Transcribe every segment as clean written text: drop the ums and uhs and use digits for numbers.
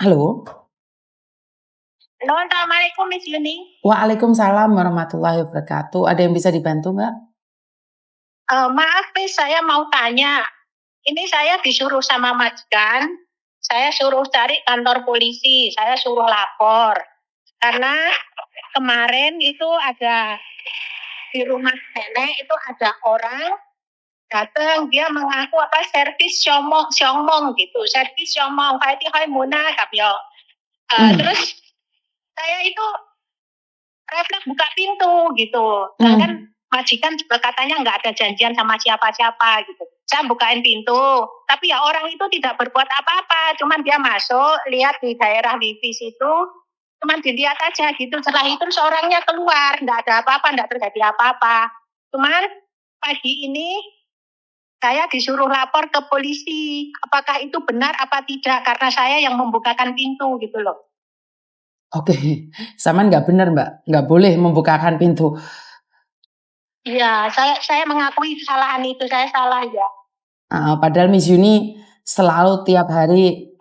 Halo? Halo, assalamualaikum Miss Yuni. Waalaikumsalam warahmatullahi wabarakatuh. Ada yang bisa dibantu, Mbak? Maaf Miss, saya mau tanya. Ini saya disuruh sama majikan, saya suruh cari kantor polisi, saya suruh lapor. Karena kemarin itu ada di rumah nenek itu ada orang datang, dia mengaku servis Xiongmong gitu, servis Xiongmong, Kaiti Hai Muna, kapyo. Terus saya itu refleks buka pintu gitu. Kan majikan juga katanya nggak ada janjian sama siapa-siapa gitu. Saya bukain pintu, tapi ya orang itu tidak berbuat apa-apa, cuman dia masuk, lihat di daerah wifi situ, cuman dilihat aja gitu. Setelah itu orangnya keluar, nggak ada apa-apa, nggak terjadi apa-apa. Cuman pagi ini saya disuruh lapor ke polisi, apakah itu benar apa tidak, karena saya yang membukakan pintu gitu loh. Oke, Saman nggak benar, Mbak. Nggak boleh membukakan pintu. Iya, saya mengakui kesalahan itu, saya salah ya. Padahal Miss Yuni selalu tiap hari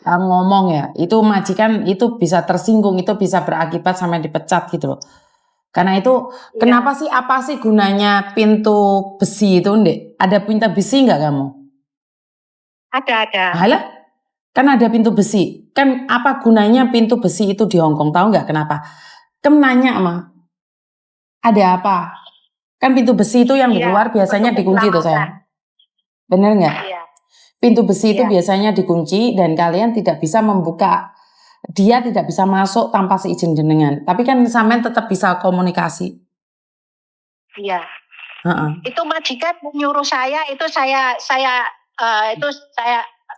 ngomong ya, itu majikan itu bisa tersinggung, itu bisa berakibat sampai dipecat gitu loh. Karena itu, kenapa sih, apa sih gunanya pintu besi itu, Ndek? Ada pintu besi nggak kamu? Ada. Halah, kan ada pintu besi. Kan apa gunanya pintu besi itu di Hongkong? Tahu nggak kenapa? Kan nanya mah, ada apa? Kan pintu besi itu yang di luar biasanya dikunci tuh saya. Bener nggak? Iya. Pintu besi itu biasanya dikunci dan kalian tidak bisa membuka. Dia tidak bisa masuk tanpa seizin jenengan. Tapi kan sampean tetap bisa komunikasi. Iya. Itu majikan menyuruh saya, itu saya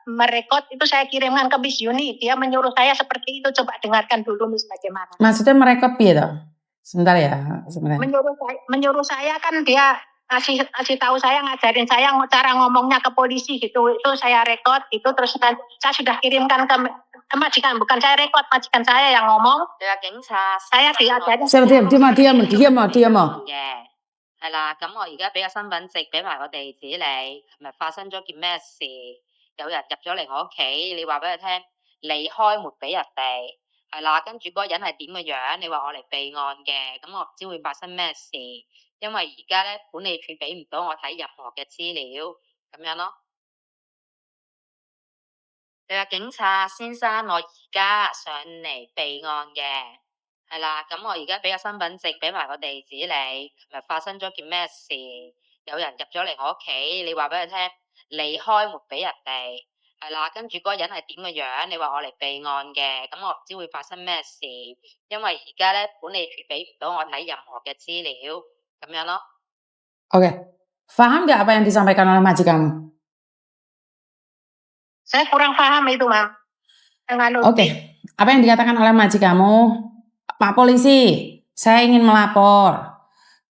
merekod, itu saya kirimkan ke Miss Yuni. Dia menyuruh saya seperti itu. Coba dengarkan dulu Miss bagaimana. Maksudnya merekod ya? Sebentar ya, sebenarnya. Menyuruh saya kan dia kasih tahu saya, ngajarin saya cara ngomongnya ke polisi gitu. Itu saya rekod itu, terus saya sudah kirimkan ke majikan, bukan saya rekod, majikan saya yang ngomong. Saya diajarin. Diam. 係啦，咁我而家俾個身份證俾埋個地址你，琴日發生咗件咩事？有人入咗嚟我屋企，你話俾佢聽，你開門俾人哋，係啦，跟住嗰個人係點嘅樣，你話我嚟備案嘅，咁我唔知會發生咩事，因為而家咧管理處俾唔到我睇任何嘅資料，咁樣咯。你話警察先生，我而家上嚟備案嘅。係啦，咁我而家俾個身份證俾埋個地址你，琴日發生咗件咩事？有人入咗嚟我屋企，你話俾佢聽，你開門俾人哋，係啦，跟住嗰個人係點嘅樣，你話我嚟備案嘅，咁我唔知會發生咩事，因為而家咧管理處俾唔到我睇任何嘅資料，咁樣咯。Oke, paham nggak apa yang disampaikan oleh majikan? Saya kurang paham itu, Mam. Oke, apa yang dikatakan oleh majikamu? Pak polisi, saya ingin melapor.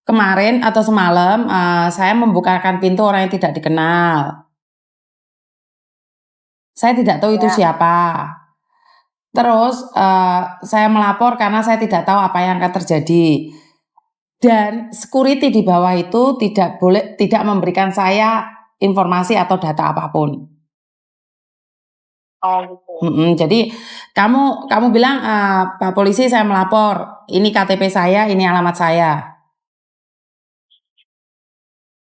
Kemarin atau semalam saya membukakan pintu orang yang tidak dikenal. Saya tidak tahu itu siapa. Terus saya melapor karena saya tidak tahu apa yang akan terjadi. Dan security di bawah itu tidak memberikan saya informasi atau data apapun. Oh gitu. Jadi kamu bilang, Pak polisi saya melapor, ini KTP saya, ini alamat saya.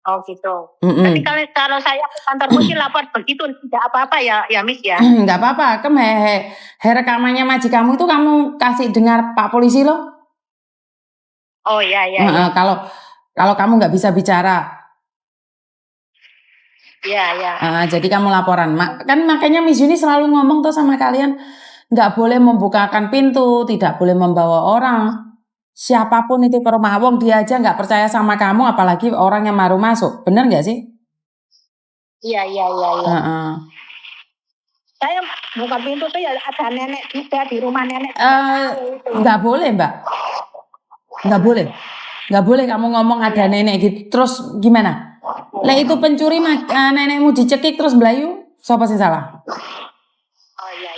Oh gitu. Tapi kalau saya ke kantor polisi lapor begitu tidak apa-apa ya Miss ya? Nggak apa-apa, kan rekamannya majikamu itu kamu kasih dengar Pak polisi loh. Oh iya. Kalau kamu nggak bisa bicara. Iya. Jadi kamu laporan. Kan makanya Miss Yuni selalu ngomong tuh sama kalian, nggak boleh membukakan pintu, tidak boleh membawa orang. Siapapun itu ke rumah, wong dia aja nggak percaya sama kamu, apalagi orang yang baru masuk. Bener nggak sih? Iya. Saya buka pintu tuh ya ada nenek juga di rumah nenek. Nggak boleh, Mbak. Nggak boleh kamu ngomong ada nenek gitu. Terus gimana? Lah itu pencuri nenekmu dicekik terus belayu, siapa sih salah? Oh iya.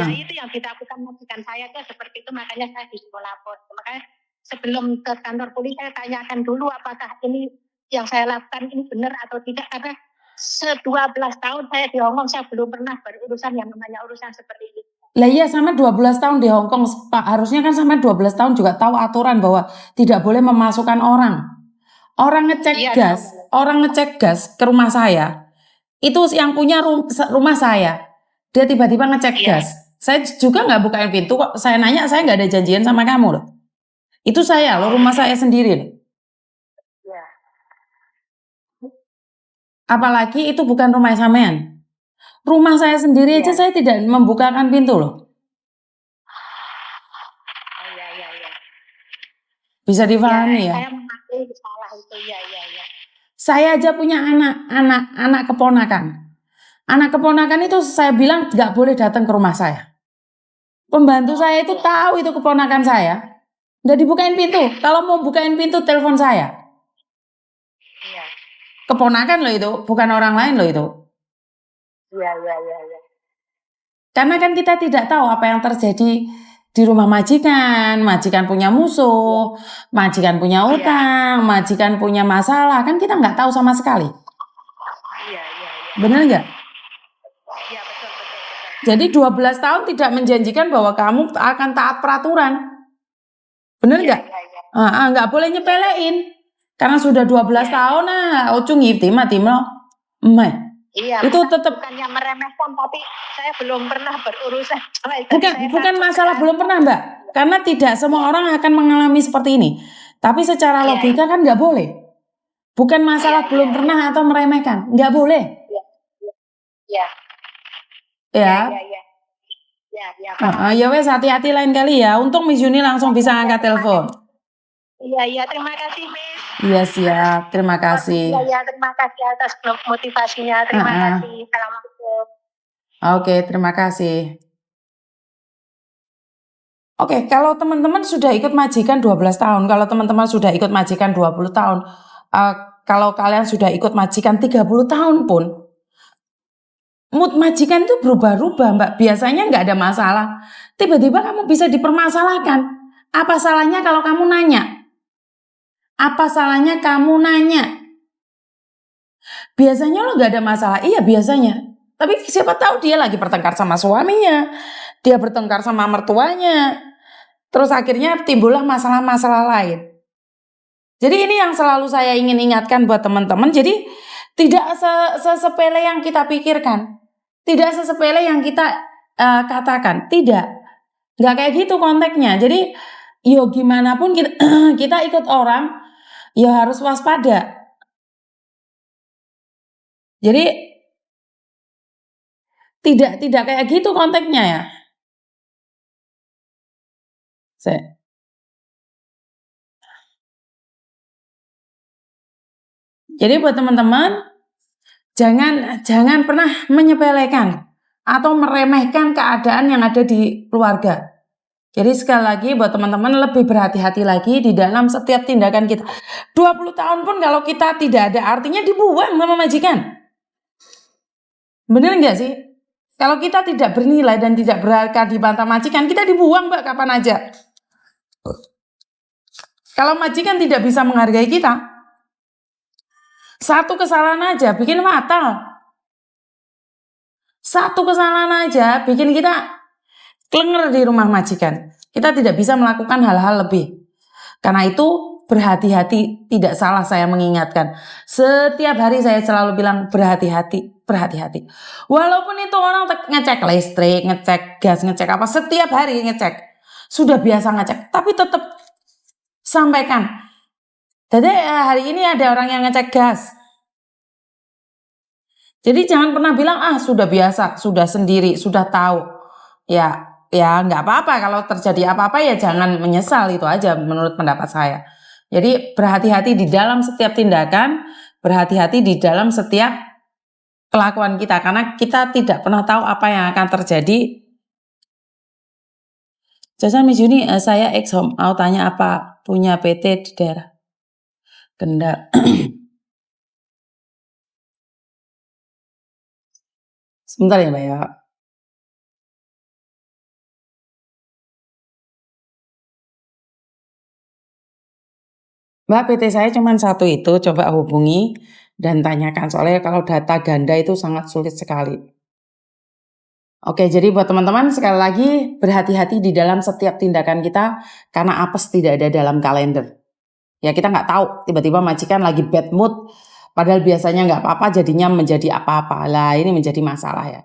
Ya itu yang ditakutkan majikan saya tuh seperti itu, makanya saya disuruh lapor. Makanya sebelum ke kantor polisi saya tanyakan dulu apakah ini yang saya lakukan ini benar atau tidak, karena 12 tahun saya di Hongkong, saya belum pernah berurusan yang namanya urusan seperti itu. Lah iya, sama 12 tahun di Hong Kong, Pak. Harusnya kan sama 12 tahun juga tahu aturan bahwa tidak boleh memasukkan orang. Orang ngecek Iya, gas, orang ngecek gas ke rumah saya. Itu yang punya rumah saya. Dia tiba-tiba ngecek Iya. gas. Saya juga nggak bukain pintu kok. Saya nanya, saya nggak ada janjian sama kamu loh. Itu saya loh, rumah saya sendiri loh. Iya. Apalagi itu bukan rumah sampean. Rumah saya sendiri aja Iya. saya tidak membukakan pintu loh. Oh iya. Bisa dipahami ya. Saya mengakui salah itu, iya. Saya aja punya anak keponakan. Anak keponakan itu saya bilang nggak boleh datang ke rumah saya. Pembantu saya itu tahu itu keponakan saya. Nggak dibukain pintu. Kalau mau bukain pintu, telepon saya. Iya. Keponakan loh itu, bukan orang lain loh itu. Iya. Karena kan kita tidak tahu apa yang terjadi di rumah majikan. Majikan punya musuh, majikan punya utang, majikan punya masalah. Kan kita nggak tahu sama sekali. Iya. Bener nggak? Iya, betul. Jadi 12 tahun tidak menjanjikan bahwa kamu akan taat peraturan. Bener nggak? Iya. Nggak boleh nyepelein. Karena sudah 12 tahun, Ocung timah Iya, itu tetap bukannya meremehkan, tapi saya belum pernah berurusan. bukan masalah belum pernah, Mbak. Karena tidak semua orang akan mengalami seperti ini. Tapi secara logika kan nggak boleh. Bukan masalah belum pernah atau meremehkan, nggak boleh. Iya. Ya. Iya. Ya wes, hati-hati lain kali ya. Untung Miss Yuni langsung bisa angkat telepon. Iya, terima kasih, Miss. Iya, siap. Terima kasih. Iya, terima kasih atas motivasinya. Terima kasih. Assalamualaikum. Oke, terima kasih. Oke, kalau teman-teman sudah ikut majikan 12 tahun, kalau teman-teman sudah ikut majikan 20 tahun, kalau kalian sudah ikut majikan 30 tahun pun, mood majikan itu berubah-ubah, Mbak. Biasanya nggak ada masalah. Tiba-tiba kamu bisa dipermasalahkan. Apa salahnya kalau kamu nanya? Apa salahnya kamu nanya? Biasanya lo nggak ada masalah. Iya, biasanya. Tapi siapa tahu dia lagi bertengkar sama suaminya. Dia bertengkar sama mertuanya. Terus akhirnya timbullah masalah-masalah lain. Jadi ini yang selalu saya ingin ingatkan buat teman-teman. Jadi tidak sesepele yang kita pikirkan. Tidak sesepele yang kita katakan. Tidak. Nggak kayak gitu konteksnya. Jadi yo gimana pun kita ikut orang, ya harus waspada. Jadi tidak kayak gitu konteksnya ya. Jadi buat teman-teman, jangan pernah menyepelekan atau meremehkan keadaan yang ada di keluarga. Jadi sekali lagi buat teman-teman lebih berhati-hati lagi di dalam setiap tindakan kita. 20 tahun pun kalau kita tidak ada artinya dibuang sama majikan. Bener nggak sih? Kalau kita tidak bernilai dan tidak berharga di mata majikan, kita dibuang, Mbak, kapan aja. Kalau majikan tidak bisa menghargai kita, satu kesalahan aja bikin fatal. Satu kesalahan aja bikin kita klenger di rumah majikan. Kita tidak bisa melakukan hal-hal lebih. Karena itu berhati-hati, tidak salah saya mengingatkan. Setiap hari saya selalu bilang berhati-hati, berhati-hati. Walaupun itu orang ngecek listrik, ngecek gas, ngecek apa, setiap hari ngecek. Sudah biasa ngecek, tapi tetap sampaikan. Jadi hari ini ada orang yang ngecek gas. Jadi jangan pernah bilang sudah biasa, sudah sendiri, sudah tahu. Ya nggak apa-apa kalau terjadi apa-apa ya jangan menyesal, itu aja menurut pendapat saya. Jadi berhati-hati di dalam setiap tindakan, berhati-hati di dalam setiap kelakuan kita karena kita tidak pernah tahu apa yang akan terjadi. Jasa Miss Yuni, saya ex-home, mau tanya apa punya PT di daerah Kendal. Sebentar ya, Mbak ya. Mbak, PT saya cuma satu itu, coba hubungi dan tanyakan. Soalnya kalau data ganda itu sangat sulit sekali. Oke, jadi buat teman-teman sekali lagi berhati-hati di dalam setiap tindakan kita karena apes tidak ada dalam kalender. Ya kita nggak tahu tiba-tiba majikan lagi bad mood padahal biasanya nggak apa-apa jadinya menjadi apa-apa. Lah ini menjadi masalah ya.